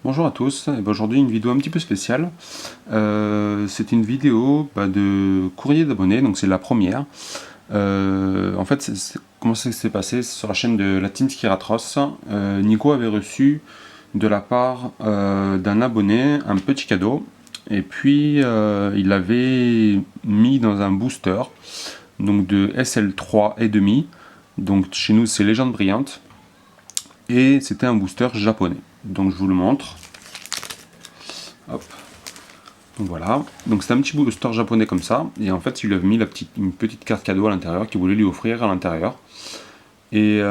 Bonjour à tous, et ben aujourd'hui une vidéo un petit peu spéciale. C'est une vidéo de courrier d'abonnés, donc c'est la première. En fait, comment ça s'est passé sur la chaîne de la Team Skiratros. Nico avait reçu de la part d'un abonné un petit cadeau, et puis il l'avait mis dans un booster donc de SL3 et demi. Donc chez nous c'est Légende Brillante, et c'était un booster japonais. Donc je vous le montre. Hop. Donc voilà, donc c'est un petit booster japonais comme ça, et en fait il lui avait mis une petite carte cadeau à l'intérieur qu'il voulait lui offrir à l'intérieur. Et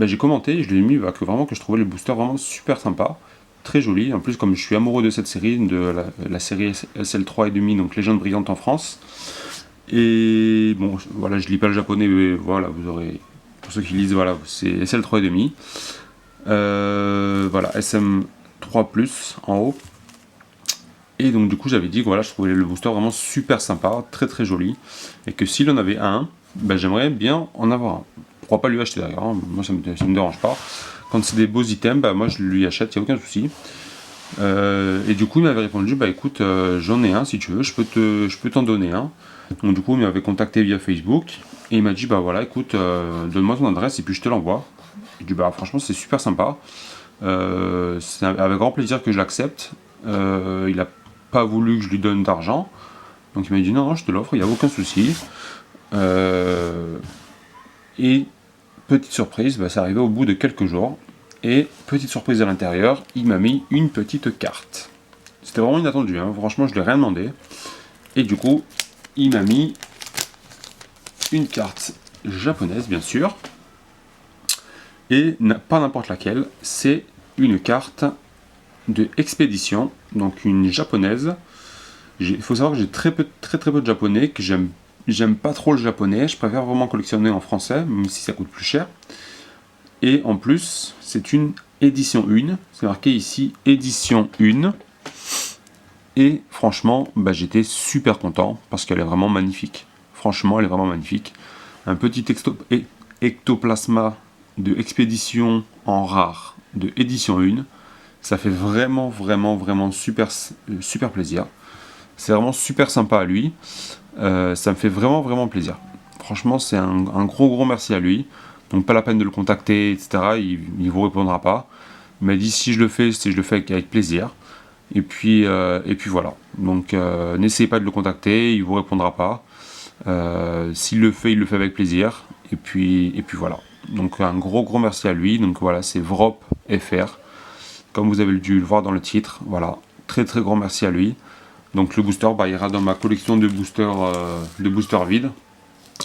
j'ai commenté, je lui ai mis que je trouvais le booster vraiment super sympa, très joli. En plus, comme je suis amoureux de cette série, de la série SL3 et demi, donc Légende Brillante en France. Et bon, voilà, je lis pas le japonais, mais voilà, vous aurez, pour ceux qui lisent, voilà, c'est SL3 et demi. Voilà, SM3 plus en haut. Et donc du coup j'avais dit que voilà, je trouvais le booster vraiment super sympa, très très joli, et que s'il en avait un, j'aimerais bien en avoir un. Pourquoi pas lui acheter d'ailleurs, hein. Moi ça me dérange pas. Quand c'est des beaux items, moi je lui achète, il n'y a aucun souci. Et du coup il m'avait répondu, écoute, j'en ai un si tu veux, je peux t'en donner un. Donc du coup il m'avait contacté via Facebook, et il m'a dit voilà écoute, donne-moi ton adresse et puis je te l'envoie. Je dis franchement c'est super sympa. C'est avec grand plaisir que je l'accepte. Il a pas voulu que je lui donne d'argent, donc il m'a dit non, je te l'offre, il n'y a aucun souci. Et petite surprise, ça arrivait au bout de quelques jours, et petite surprise à l'intérieur, il m'a mis une petite carte. C'était vraiment inattendu, hein. Franchement je lui ai rien demandé, et du coup il m'a mis une carte japonaise bien sûr, et pas n'importe laquelle, c'est une carte de expédition, donc une japonaise. Il faut savoir que j'ai très peu de japonais, que j'aime pas trop le japonais, je préfère vraiment collectionner en français, même si ça coûte plus cher. Et en plus, c'est une édition 1, c'est marqué ici édition 1. Et franchement, j'étais super content parce qu'elle est vraiment magnifique. Franchement, elle est vraiment magnifique. Un petit ectoplasma de expédition en rare de édition 1. Ça fait vraiment super plaisir. C'est vraiment super sympa à lui. Ça me fait vraiment plaisir. Franchement, c'est un gros merci à lui. Donc pas la peine de le contacter, etc. Il vous répondra pas. Il m'a dit si je le fais avec plaisir. Et puis voilà. Donc n'essayez pas de le contacter, il vous répondra pas. S'il le fait, il le fait avec plaisir. Et puis voilà. Donc un gros merci à lui. Donc voilà, c'est Vrop FR. Comme vous avez dû le voir dans le titre. Voilà. Très grand merci à lui. Donc le booster ira dans ma collection de boosters vides.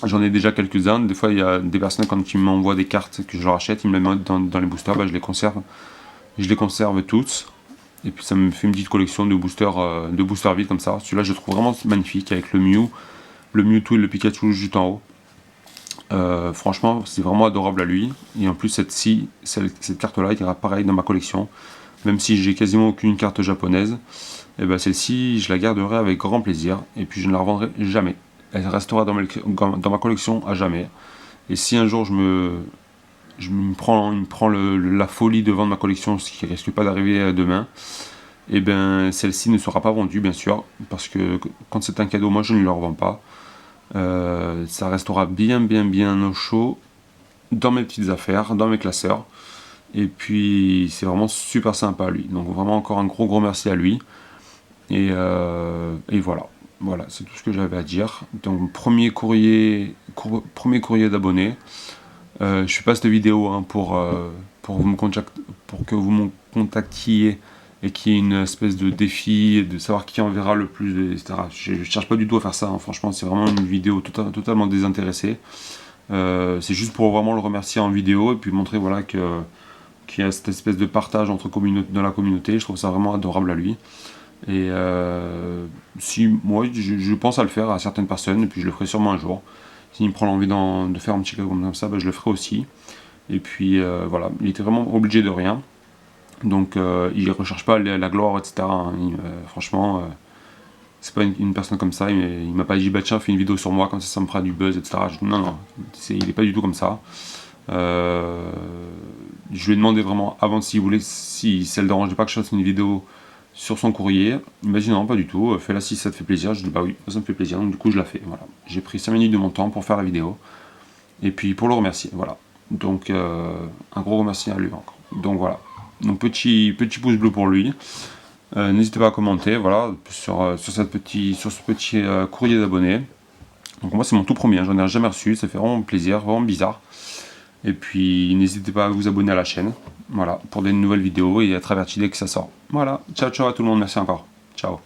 J'en ai déjà quelques-uns. Des fois il y a des personnes quand ils m'envoient des cartes que je leur achète, ils me les mettent dans les boosters, je les conserve. Je les conserve toutes. Et puis ça me fait une petite collection de boosters vides comme ça. Celui-là je le trouve vraiment magnifique avec le Mewtwo et le Pikachu juste en haut. Franchement c'est vraiment adorable à lui. Et en plus cette carte-là ira pareil dans ma collection. Même si j'ai quasiment aucune carte japonaise, et celle-ci je la garderai avec grand plaisir et puis je ne la revendrai jamais. Elle restera dans ma collection à jamais. Et si un jour il me prend la folie de vendre ma collection, ce qui risque pas d'arriver demain, et celle-ci ne sera pas vendue bien sûr, parce que quand c'est un cadeau, moi je ne le revends pas. Ça restera bien au chaud dans mes petites affaires, dans mes classeurs. Et puis c'est vraiment super sympa à lui. Donc vraiment encore un gros merci à lui. Et voilà. Voilà, c'est tout ce que j'avais à dire. Donc premier courrier d'abonnés. Je fais pas cette vidéo pour que vous me contactiez et qu'il y ait une espèce de défi, de savoir qui enverra le plus, etc. Je cherche pas du tout à faire ça, hein. Franchement c'est vraiment une vidéo totalement désintéressée. C'est juste pour vraiment le remercier en vidéo et puis montrer voilà qu'il y a cette espèce de partage dans la communauté. Je trouve ça vraiment adorable à lui. Et si moi je pense à le faire à certaines personnes, et puis je le ferai sûrement un jour. S'il me prend l'envie de faire un petit cadeau comme ça, je le ferai aussi. Et puis voilà, il était vraiment obligé de rien. Donc il ne recherche pas la gloire, etc. Hein. Franchement, c'est pas une personne comme ça. Il m'a pas dit tiens, fais une vidéo sur moi, comme ça me fera du buzz, etc. Non, il n'est pas du tout comme ça. Je lui ai demandé vraiment avant s'il voulait, si ça le dérangeait pas que je fasse une vidéo sur son courrier. Il m'a dit non, pas du tout, fais-la si ça te fait plaisir. Je dis bah oui, ça me fait plaisir, donc du coup je la fais. Voilà. J'ai pris 5 minutes de mon temps pour faire la vidéo. Et puis pour le remercier, voilà. Donc un gros remerciement à lui encore. Donc voilà. Donc petit pouce bleu pour lui. N'hésitez pas à commenter, voilà, sur ce petit courrier d'abonnés. Donc moi c'est mon tout premier, hein, j'en ai jamais reçu, ça fait vraiment plaisir, vraiment bizarre. Et puis n'hésitez pas à vous abonner à la chaîne, voilà, pour des nouvelles vidéos et être averti dès que ça sort. Voilà, ciao ciao à tout le monde, merci encore. Ciao.